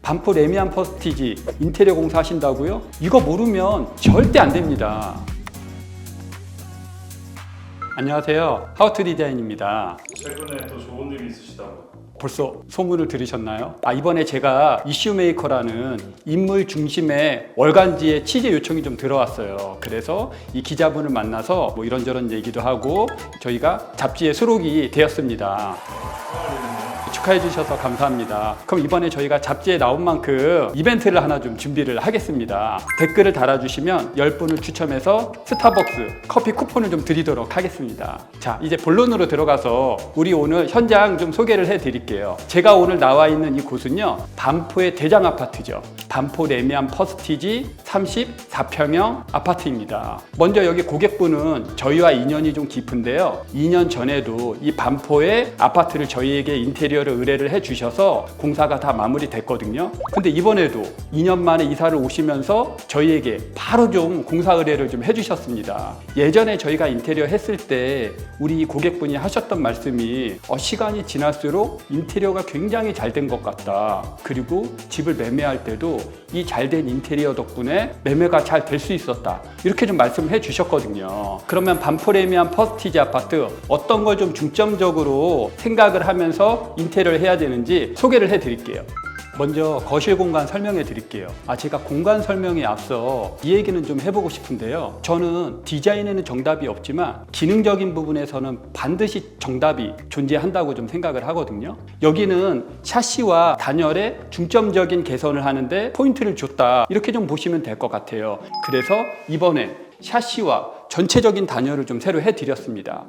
반포 레미안 퍼스티지 인테리어 공사 하신다고요? 이거 모르면 절대 안 됩니다. 안녕하세요. 하우투 디자인입니다. 최근에 또 좋은 일이 있으시다고. 벌써 소문을 들으셨나요? 이번에 제가 이슈메이커라는 인물 중심의 월간지에 취재 요청이 좀 들어왔어요. 그래서 이 기자분을 만나서 뭐 이런저런 얘기도 하고 저희가 잡지에 수록이 되었습니다. 축하해 주셔서 감사합니다. 그럼 이번에 저희가 잡지에 나온 만큼 이벤트를 하나 좀 준비를 하겠습니다. 댓글을 달아주시면 10분을 추첨해서 스타벅스 커피 쿠폰을 좀 드리도록 하겠습니다. 자, 이제 본론으로 들어가서 우리 오늘 현장 좀 소개를 해 드릴게요. 제가 오늘 나와 있는 이 곳은요, 반포의 대장 아파트죠. 반포 레미안 퍼스티지 34평형 아파트입니다. 먼저 여기 고객분은 저희와 인연이 좀 깊은데요. 2년 전에도 이 반포의 아파트를 저희에게 인테리어를 의뢰를 해주셔서 공사가 다 마무리됐거든요. 근데 이번에도 2년 만에 이사를 오시면서 저희에게 바로 좀 공사 의뢰를 좀 해주셨습니다. 예전에 저희가 인테리어 했을 때 우리 고객분이 하셨던 말씀이 시간이 지날수록 인테리어가 굉장히 잘 된 것 같다. 그리고 집을 매매할 때도 이 잘된 인테리어 덕분에 매매가 잘 될 수 있었다. 이렇게 좀 말씀해 주셨거든요. 그러면 반포 레미안 퍼스티지 아파트 어떤 걸 좀 중점적으로 생각을 하면서 인테리어를 해야 되는지 소개를 해 드릴게요. 먼저 거실 공간 설명해 드릴게요. 제가 공간 설명에 앞서 이 얘기는 좀 해보고 싶은데요. 저는 디자인에는 정답이 없지만 기능적인 부분에서는 반드시 정답이 존재한다고 좀 생각을 하거든요. 여기는 샤시와 단열에 중점적인 개선을 하는데 포인트를 줬다. 이렇게 좀 보시면 될 것 같아요. 그래서 이번에 샤시와 전체적인 단열을 좀 새로 해드렸습니다.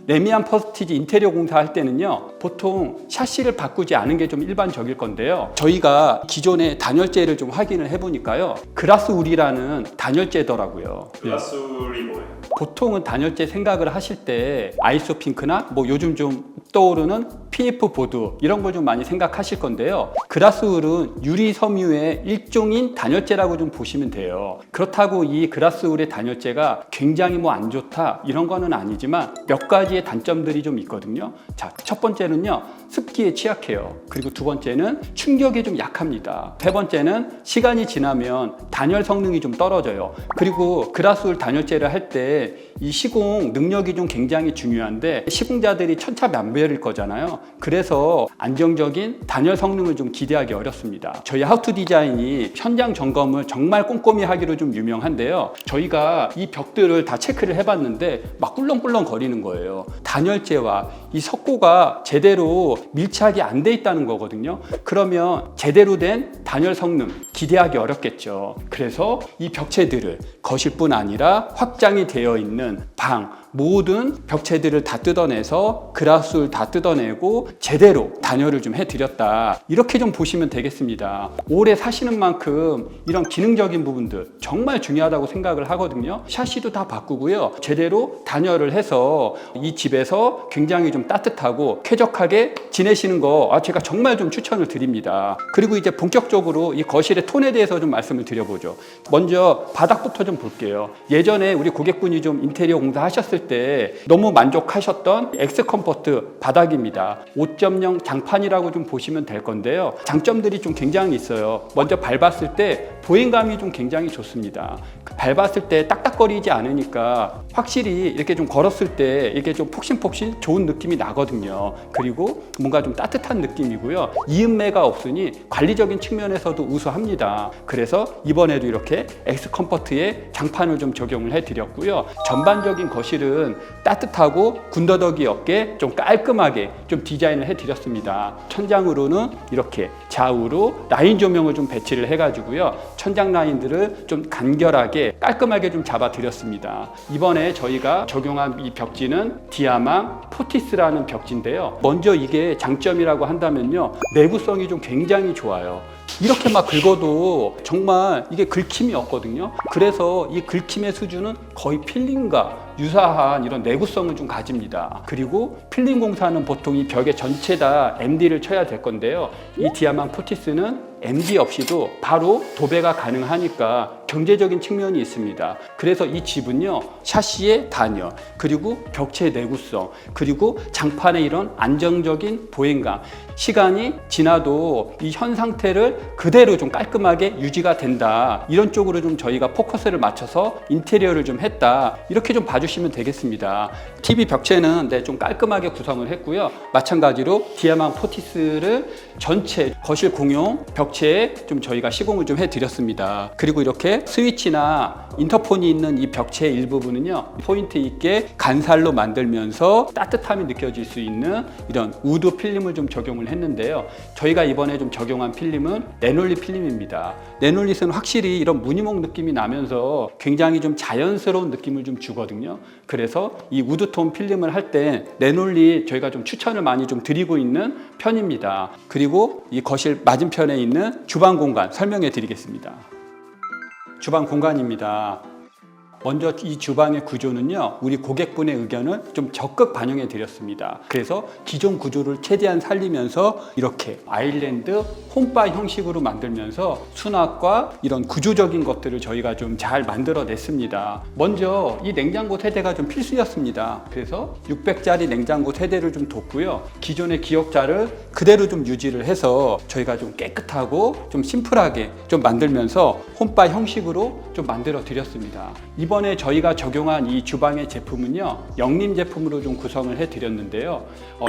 레미안 퍼스티지 인테리어 공사할 때는요, 보통 샤시를 바꾸지 않은 게 좀 일반적일 건데요. 저희가 기존의 단열재를 좀 확인을 해보니까요, 그라스울이라는 단열재더라고요. 그라스울이 뭐예요? 보통은 단열재 생각을 하실 때 아이소핑크나 뭐 요즘 좀 떠오르는 PF 보드 이런 걸 좀 많이 생각하실 건데요. 그라스울은 유리 섬유의 일종인 단열재라고 좀 보시면 돼요. 그렇다고 이 그라스울의 단열재가 굉장히 뭐 안 좋다 이런 거는 아니지만 몇 가지의 단점들이 좀 있거든요. 자, 첫 번째는요, 습기에 취약해요. 그리고 두 번째는 충격에 좀 약합니다. 세 번째는 시간이 지나면 단열 성능이 좀 떨어져요. 그리고 그라스울 단열재를 할 때 이 시공 능력이 좀 굉장히 중요한데 시공자들이 천차만별일 거잖아요. 그래서 안정적인 단열 성능을 좀 기대하기 어렵습니다. 저희 하우투 디자인이 현장 점검을 정말 꼼꼼히 하기로 좀 유명한데요. 저희가 이 벽들을 다 체크를 해봤는데 막 꿀렁꿀렁 거리는 거예요. 단열재와 이 석고가 제대로 밀착이 안 돼 있다는 거거든요. 그러면 제대로 된 단열 성능 기대하기 어렵겠죠. 그래서 이 벽체들을 거실뿐 아니라 확장이 되어 있는 방 모든 벽체들을 다 뜯어내서 그라스울 다 뜯어내고 제대로 단열을 좀 해드렸다. 이렇게 좀 보시면 되겠습니다. 오래 사시는 만큼 이런 기능적인 부분들 정말 중요하다고 생각을 하거든요. 샤시도 다 바꾸고요. 제대로 단열을 해서 이 집에서 굉장히 좀 따뜻하고 쾌적하게 지내시는 거 제가 정말 좀 추천을 드립니다. 그리고 이제 본격적으로 이 거실의 톤에 대해서 좀 말씀을 드려보죠. 먼저 바닥부터 좀 볼게요. 예전에 우리 고객분이 좀 인테리어 공사 하셨을 때 너무 만족하셨던 엑스컴포트 바닥입니다. 5.0 장판이라고 좀 보시면 될 건데요. 장점들이 좀 굉장히 있어요. 먼저 밟았을 때 보행감이 좀 굉장히 좋습니다. 밟았을 때 딱딱거리지 않으니까 확실히 이렇게 좀 걸었을 때 이게 좀 폭신폭신 좋은 느낌이 나거든요. 그리고 뭔가 좀 따뜻한 느낌이고요. 이음매가 없으니 관리적인 측면에서도 우수합니다. 그래서 이번에도 이렇게 엑스컴포트에 장판을 좀 적용을 해드렸고요. 전반적인 거실은 따뜻하고 군더더기 없게 좀 깔끔하게 좀 디자인을 해드렸습니다. 천장으로는 이렇게 좌우로 라인 조명을 좀 배치를 해가지고요. 천장 라인들을 좀 간결하게 깔끔하게 좀 잡아드렸습니다. 이번에 저희가 적용한 이 벽지는 디아망 포티스라는 벽지인데요. 먼저 이게 장점이라고 한다면요, 내구성이 좀 굉장히 좋아요. 이렇게 막 긁어도 정말 이게 긁힘이 없거든요. 그래서 이 긁힘의 수준은 거의 필링과 유사한 이런 내구성을 좀 가집니다. 그리고 필링 공사는 보통 이 벽에 전체 다 MD를 쳐야 될 건데요. 이 디아망 포티스는 MD 없이도 바로 도배가 가능하니까 경제적인 측면이 있습니다. 그래서 이 집은요, 샤시의 단열, 그리고 벽체의 내구성, 그리고 장판의 이런 안정적인 보행감, 시간이 지나도 이 현 상태를 그대로 좀 깔끔하게 유지가 된다, 이런 쪽으로 좀 저희가 포커스를 맞춰서 인테리어를 좀 했다, 이렇게 좀 봐주시면 되겠습니다. TV 벽체는 좀 깔끔하게 구성을 했고요. 마찬가지로 디아망 포티스를 전체 거실 공용 벽체에 좀 저희가 시공을 좀 해드렸습니다. 그리고 이렇게 스위치나 인터폰이 있는 이 벽체의 일부분은요, 포인트 있게 간살로 만들면서 따뜻함이 느껴질 수 있는 이런 우드 필름을 좀 적용을 했는데요. 저희가 이번에 좀 적용한 필름은 레놀릿 필름입니다. 레놀릿은 확실히 이런 무늬목 느낌이 나면서 굉장히 좀 자연스러운 느낌을 좀 주거든요. 그래서 이 우드톤 필름을 할 때 레놀릿 저희가 좀 추천을 많이 좀 드리고 있는 편입니다. 그리고 이 거실 맞은편에 있는 주방 공간 설명해 드리겠습니다. 주방 공간입니다. 먼저 이 주방의 구조는요, 우리 고객분의 의견을 좀 적극 반영해 드렸습니다. 그래서 기존 구조를 최대한 살리면서 이렇게 아일랜드 홈바 형식으로 만들면서 수납과 이런 구조적인 것들을 저희가 좀 잘 만들어 냈습니다. 먼저 이 냉장고 세대가 좀 필수였습니다. 그래서 600짜리 냉장고 세대를 좀 뒀고요, 기존의 기역자를 그대로 좀 유지를 해서 저희가 좀 깨끗하고 좀 심플하게 좀 만들면서 홈바 형식으로 좀 만들어 드렸습니다. 이번에 저희가 적용한 이 주방의 제품은요, 영림 제품으로 좀 구성을 해 드렸는데요.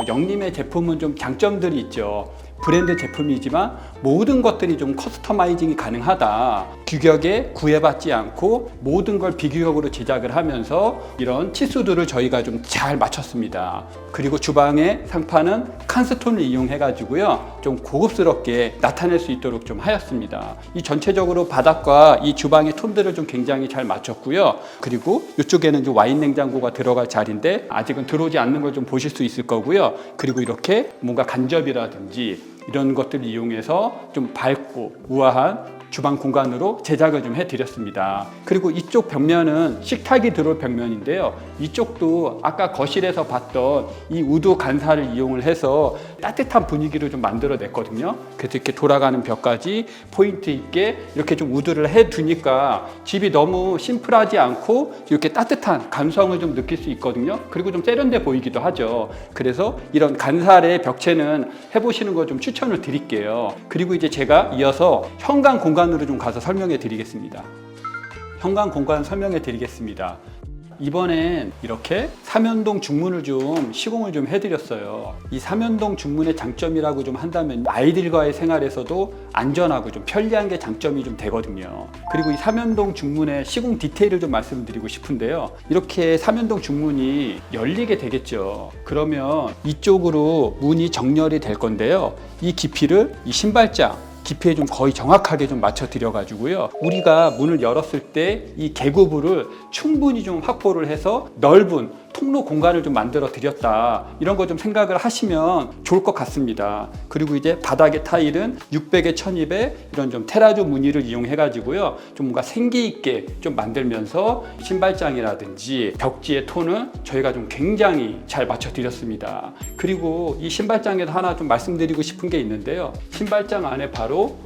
영림의 제품은 좀 장점들이 있죠. 브랜드 제품이지만 모든 것들이 좀 커스터마이징이 가능하다. 규격에 구애받지 않고 모든 걸 비규격으로 제작을 하면서 이런 치수들을 저희가 좀 잘 맞췄습니다. 그리고 주방의 상판은 칸스톤을 이용해 가지고요, 좀 고급스럽게 나타낼 수 있도록 좀 하였습니다. 이 전체적으로 바닥과 이 주방의 톤들을 좀 굉장히 잘 맞췄고요. 그리고 이쪽에는 좀 와인 냉장고가 들어갈 자리인데 아직은 들어오지 않는 걸 좀 보실 수 있을 거고요. 그리고 이렇게 뭔가 간접이라든지 이런 것들을 이용해서 좀 밝고 우아한 주방 공간으로 제작을 좀 해드렸습니다. 그리고 이쪽 벽면은 식탁이 들어올 벽면인데요. 이쪽도 아까 거실에서 봤던 이 우드 간살을 이용을 해서 따뜻한 분위기를 좀 만들어 냈거든요. 그래서 이렇게 돌아가는 벽까지 포인트 있게 이렇게 좀 우드를 해두니까 집이 너무 심플하지 않고 이렇게 따뜻한 감성을 좀 느낄 수 있거든요. 그리고 좀 세련돼 보이기도 하죠. 그래서 이런 간살의 벽체는 해보시는 거 좀 추천을 드릴게요. 그리고 이제 제가 이어서 현관 공간으로 좀 가서 설명해 드리겠습니다. 현관 공간 설명해 드리겠습니다. 이번엔 이렇게 삼연동 중문을 좀 시공을 좀 해드렸어요. 이 삼연동 중문의 장점이라고 좀 한다면 아이들과의 생활에서도 안전하고 좀 편리한 게 장점이 좀 되거든요. 그리고 이 삼연동 중문의 시공 디테일을 좀 말씀드리고 싶은데요. 이렇게 삼연동 중문이 열리게 되겠죠. 그러면 이쪽으로 문이 정렬이 될 건데요. 이 깊이를 이 신발장 깊이에 좀 거의 정확하게 좀 맞춰 드려 가지고요, 우리가 문을 열었을 때 이 개구부를 충분히 좀 확보를 해서 넓은 통로 공간을 좀 만들어 드렸다, 이런 거 좀 생각을 하시면 좋을 것 같습니다. 그리고 이제 바닥의 타일은 600에 1200 이런 좀 테라조 무늬를 이용해 가지고요, 좀 뭔가 생기 있게 좀 만들면서 신발장이라든지 벽지의 톤은 저희가 좀 굉장히 잘 맞춰 드렸습니다. 그리고 이 신발장에도 하나 좀 말씀드리고 싶은 게 있는데요. 신발장 안에 바로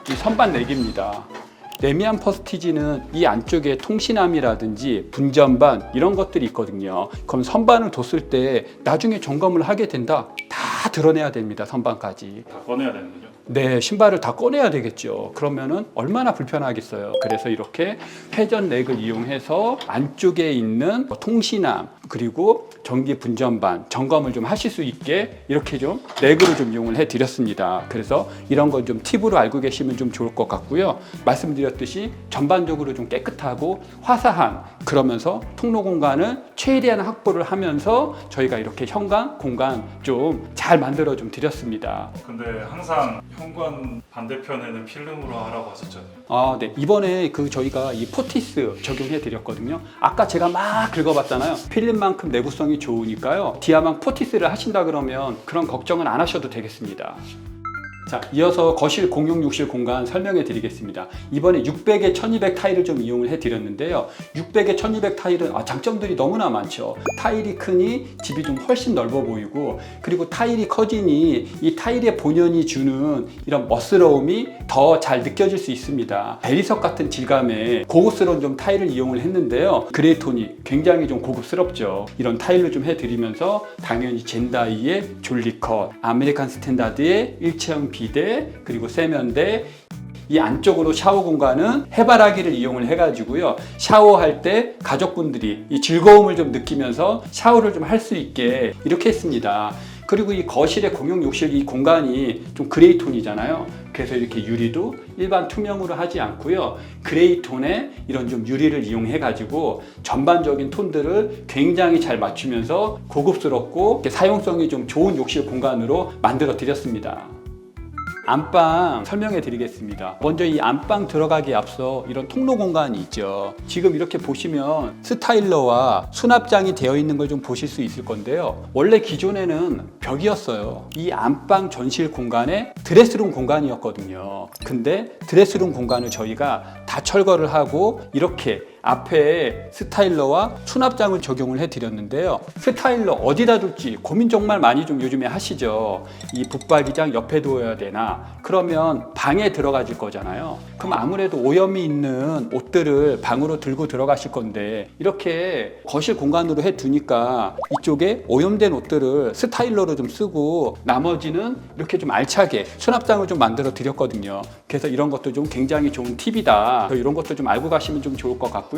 이 선반 내기입니다. 레미안 퍼스티지는 이 안쪽에 통신함이라든지 분전반 이런 것들이 있거든요. 그럼 선반을 뒀을 때 나중에 점검을 하게 된다, 다 드러내야 됩니다. 선반까지 다 꺼내야 되는군요. 네, 신발을 다 꺼내야 되겠죠. 그러면은 얼마나 불편하겠어요. 그래서 이렇게 회전 렉을 이용해서 안쪽에 있는 통신함 그리고 전기 분전반 점검을 좀 하실 수 있게 이렇게 좀 렉으로 좀 이용을 해 드렸습니다. 그래서 이런 건 좀 팁으로 알고 계시면 좀 좋을 것 같고요. 말씀드렸듯이 전반적으로 좀 깨끗하고 화사한, 그러면서 통로 공간을 최대한 확보를 하면서 저희가 이렇게 현관 공간 좀 잘 만들어 좀 드렸습니다. 근데 항상 현관 반대편에는 필름으로 하라고 하셨잖아요. 아, 네. 이번에 저희가 이 포티스 적용해 드렸거든요. 아까 제가 막 긁어봤잖아요. 필름만큼 내구성이 좋으니까요. 디아망 포티스를 하신다 그러면 그런 걱정은 안 하셔도 되겠습니다. 자, 이어서 거실 공용 욕실 공간 설명해 드리겠습니다. 이번에 600에 1200 타일을 좀 이용을 해 드렸는데요. 600에 1200 타일은 장점들이 너무나 많죠. 타일이 크니 집이 좀 훨씬 넓어 보이고, 그리고 타일이 커지니 이 타일의 본연이 주는 이런 멋스러움이 더 잘 느껴질 수 있습니다. 대리석 같은 질감의 고급스러운 좀 타일을 이용을 했는데요. 그레이 톤이 굉장히 좀 고급스럽죠. 이런 타일을 좀 해드리면서 당연히 젠다이의 졸리컷, 아메리칸 스탠다드의 일체형 비대, 그리고 세면대, 이 안쪽으로 샤워 공간은 해바라기를 이용을 해가지고요. 샤워할 때 가족분들이 이 즐거움을 좀 느끼면서 샤워를 좀 할 수 있게 이렇게 했습니다. 그리고 이 거실의 공용 욕실 이 공간이 좀 그레이 톤이잖아요. 그래서 이렇게 유리도 일반 투명으로 하지 않고요. 그레이 톤에 이런 좀 유리를 이용해 가지고 전반적인 톤들을 굉장히 잘 맞추면서 고급스럽고 사용성이 좀 좋은 욕실 공간으로 만들어 드렸습니다. 안방 설명해 드리겠습니다. 먼저 이 안방 들어가기에 앞서 이런 통로 공간이 있죠. 지금 이렇게 보시면 스타일러와 수납장이 되어 있는 걸 좀 보실 수 있을 건데요. 원래 기존에는 벽이었어요. 이 안방 전실 공간에 드레스룸 공간이었거든요. 근데 드레스룸 공간을 저희가 다 철거를 하고 이렇게 앞에 스타일러와 수납장을 적용을 해 드렸는데요. 스타일러 어디다 둘지 고민 정말 많이 좀 요즘에 하시죠. 이 붙박이장 옆에 둬야 되나? 그러면 방에 들어가질 거잖아요. 그럼 아무래도 오염이 있는 옷들을 방으로 들고 들어가실 건데, 이렇게 거실 공간으로 해 두니까 이쪽에 오염된 옷들을 스타일러로 좀 쓰고 나머지는 이렇게 좀 알차게 수납장을 좀 만들어 드렸거든요. 그래서 이런 것도 좀 굉장히 좋은 팁이다. 이런 것도 좀 알고 가시면 좀 좋을 것 같고요.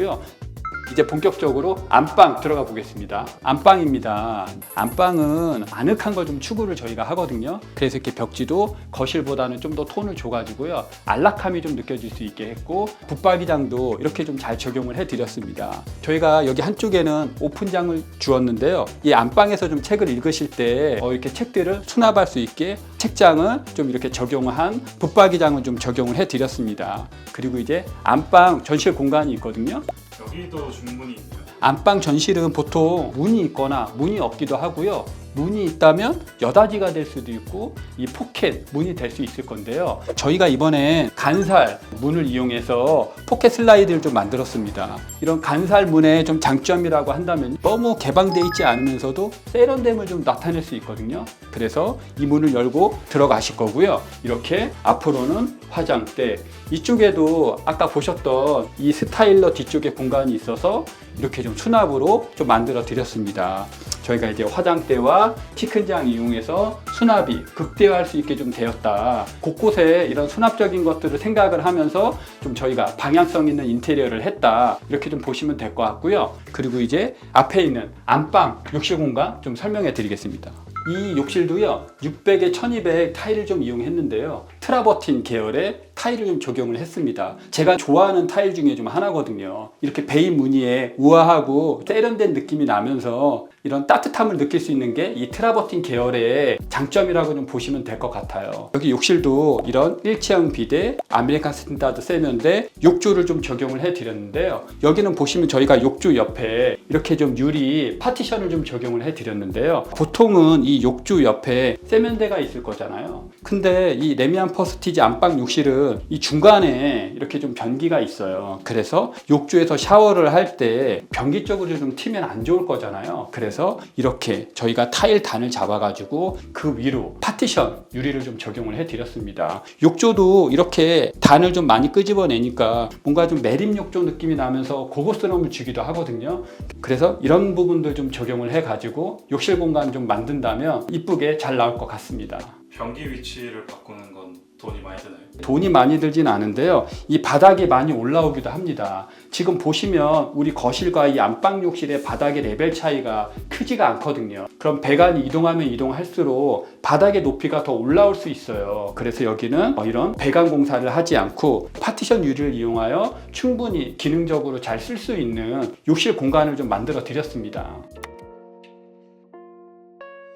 이제 본격적으로 안방 들어가 보겠습니다. 안방입니다. 안방은 아늑한 걸 좀 추구를 저희가 하거든요. 그래서 이렇게 벽지도 거실보다는 좀 더 톤을 줘가지고요. 안락함이 좀 느껴질 수 있게 했고, 붙박이장도 이렇게 좀 잘 적용을 해드렸습니다. 저희가 여기 한쪽에는 오픈장을 주었는데요. 이 안방에서 좀 책을 읽으실 때 이렇게 책들을 수납할 수 있게 책장을 좀 이렇게 적용한 붙박이장을 좀 적용을 해드렸습니다. 그리고 이제 안방 전실 공간이 있거든요. 여기도 중문이 있나요? 안방 전실은 보통 문이 있거나 문이 없기도 하고요. 문이 있다면 여닫이가 될 수도 있고 이 포켓 문이 될 수 있을 건데요. 저희가 이번에 간살 문을 이용해서 포켓 슬라이드를 좀 만들었습니다. 이런 간살 문의 좀 장점이라고 한다면 너무 개방되어 있지 않으면서도 세련됨을 좀 나타낼 수 있거든요. 그래서 이 문을 열고 들어가실 거고요. 이렇게 앞으로는 화장대, 이쪽에도 아까 보셨던 이 스타일러 뒤쪽에 공간이 있어서 이렇게 좀 수납으로 좀 만들어 드렸습니다. 저희가 이제 화장대와 키 큰 장 이용해서 수납이 극대화할 수 있게 좀 되었다. 곳곳에 이런 수납적인 것들을 생각을 하면서 좀 저희가 방향성 있는 인테리어를 했다. 이렇게 좀 보시면 될 것 같고요. 그리고 이제 앞에 있는 안방 욕실 공간 좀 설명해 드리겠습니다. 이 욕실도요, 600에 1200 타일을 좀 이용했는데요. 트라버틴 계열의 타일을 좀 적용을 했습니다. 제가 좋아하는 타일 중에 좀 하나거든요. 이렇게 베이 무늬에 우아하고 세련된 느낌이 나면서 이런 따뜻함을 느낄 수 있는 게 이 트라버틴 계열의 장점이라고 좀 보시면 될 것 같아요. 여기 욕실도 이런 일체형 비대, 아메리칸 스탠다드 세면대, 욕조를 좀 적용을 해 드렸는데요. 여기는 보시면 저희가 욕조 옆에 이렇게 좀 유리 파티션을 좀 적용을 해 드렸는데요. 보통은 이 욕조 옆에 세면대가 있을 거잖아요. 근데 이 레미안 퍼스티지 안방 욕실은 이 중간에 이렇게 좀 변기가 있어요. 그래서 욕조에서 샤워를 할 때 변기 쪽으로 좀 튀면 안 좋을 거잖아요. 그래서 이렇게 저희가 타일 단을 잡아가지고 그 위로 파티션 유리를 좀 적용을 해드렸습니다. 욕조도 이렇게 단을 좀 많이 끄집어내니까 뭔가 좀 매립 욕조 느낌이 나면서 고급스러움을 주기도 하거든요. 그래서 이런 부분들 좀 적용을 해가지고 욕실 공간 좀 만든다면 이쁘게 잘 나올 것 같습니다. 변기 위치를 바꾸는 건 돈이 많이 드나요? 돈이 많이 들진 않은데요. 이 바닥이 많이 올라오기도 합니다. 지금 보시면 우리 거실과 이 안방 욕실의 바닥의 레벨 차이가 크지가 않거든요. 그럼 배관이 이동하면 이동할수록 바닥의 높이가 더 올라올 수 있어요. 그래서 여기는 이런 배관 공사를 하지 않고 파티션 유리를 이용하여 충분히 기능적으로 잘 쓸 수 있는 욕실 공간을 좀 만들어 드렸습니다.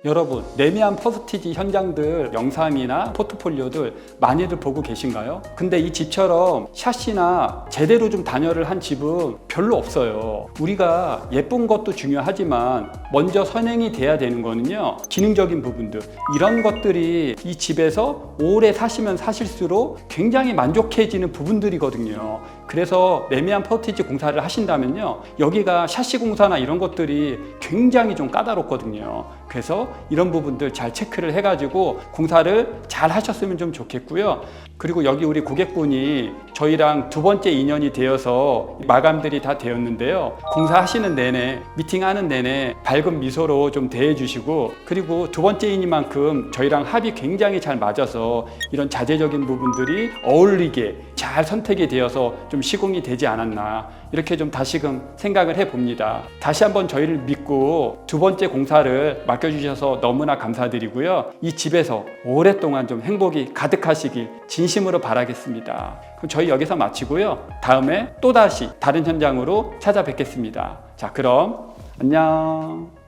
여러분, 레미안 퍼스티지 현장들 영상이나 포트폴리오들 많이들 보고 계신가요? 근데 이 집처럼 샷시나 제대로 좀 단열을 한 집은 별로 없어요. 우리가 예쁜 것도 중요하지만 먼저 선행이 돼야 되는 거는요, 기능적인 부분들, 이런 것들이 이 집에서 오래 사시면 사실수록 굉장히 만족해지는 부분들이거든요. 그래서 레미안 퍼스티지 공사를 하신다면요, 여기가 샷시 공사나 이런 것들이 굉장히 좀 까다롭거든요. 그래서 이런 부분들 잘 체크를 해가지고 공사를 잘 하셨으면 좀 좋겠고요. 그리고 여기 우리 고객분이 저희랑 두 번째 인연이 되어서 마감들이 다 되었는데요, 공사하시는 내내, 미팅하는 내내 밝은 미소로 좀 대해주시고, 그리고 두 번째이니만큼 저희랑 합이 굉장히 잘 맞아서 이런 자재적인 부분들이 어울리게 잘 선택이 되어서 좀 시공이 되지 않았나, 이렇게 좀 다시금 생각을 해봅니다. 다시 한번 저희를 믿고 두 번째 공사를 맡겨주셔서 너무나 감사드리고요. 이 집에서 오랫동안 좀 행복이 가득하시길 진심으로 바라겠습니다. 그럼 저희 여기서 마치고요, 다음에 또다시 다른 현장으로 찾아뵙겠습니다. 자, 그럼 안녕.